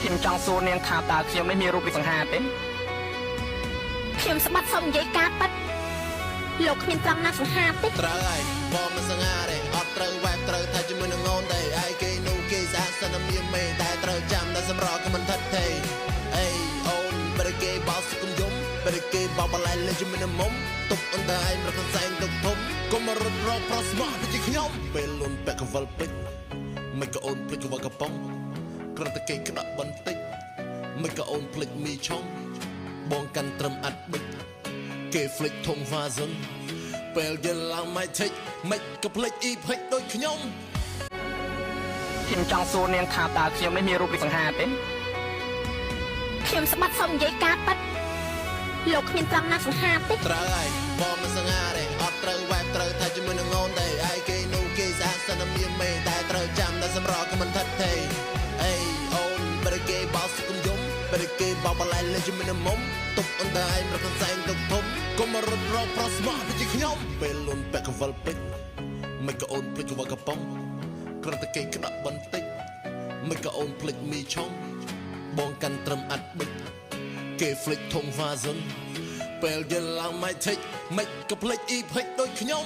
ខ្ញុំចង់សួរនាងថាតើខ្ញុំមិនមានរូបវិសង្ហាទេខ្ញុំស្បាត់សុំនិយាយការប៉ັດលោកគ្មានត្រង់ណាសង្ហាទេត្រូវហើយបងមិនសង្ហាទេអត់ត្រូវវ៉ែបត្រូវថាជាមួយនឹងអូនទេឯគេនោះគេស្អាតសិនមានមេតែត្រូវចាំតែសម្រក់ក៏មិនថិតទេអេអូនបរិគេបោសគុំយំបរិគេបោបលែលេជាមួយនឹងមុំទុកអន្តឯងរកសែងទុកធំកុំមករត់រកប្រុសស្មោះដូចជាខ្ញុំពេលលុនពាក់កវលពេជ្រមិនក៏អូនភ្លេចកវលកំប៉ុងគ្រាន់តែគេក្តាក់បន្តិចមិនក៏អូនភ្លេចមីឆុងបងកាន់ត្រឹមអាត់បិចគេភ្លេចធំវ៉ាសិនពេលយល់ឡើងមិនឆិចមិនក៏ភ្លេចអ៊ីផិចដូចខ្ញុំខ្ញុំចង់សួរនាងថាតើខ្ញុំមិនមានរូបវិសង្ហាទេខ្ញុំស្បាត់សុំនិយាយការប៉ັດលោកគ្មានត្រង់ណាសង្ហាទេត្រូវហើយបងមិនសង្ហាទេអត់ត្រូវវ៉ែបត្រូវថាជាមួយនឹងអូនទេឯគេនោះគេស្អាតសិនមានមេតែត្រូវចាំតែសម្រក់ក៏មិនថិតទេអេអូនបរិគេបោសគុំយំបរិគេបោបលែលេជាមួយនឹងមុំទុកអន្តឯងរកសែងទុកធំកុំមករត់រកប្រុសស្មោះដូចជាខ្ញុំពេលលុនពាក់កវលពេជ្រមិនក៏អូនភ្លេចកវលកំប៉ុងគ្រាន់តែគេក្តាក់បន្តិចមិនក៏អូនភ្លេចមីឆុងបងកាន់ត្រឹមអាត់បិចគេភ្លេចធំវ៉ាសិនពេលយល់ឡើងមិនឆិចមិនក៏ភ្លេចអ៊ីផិចដូចខ្ញុំ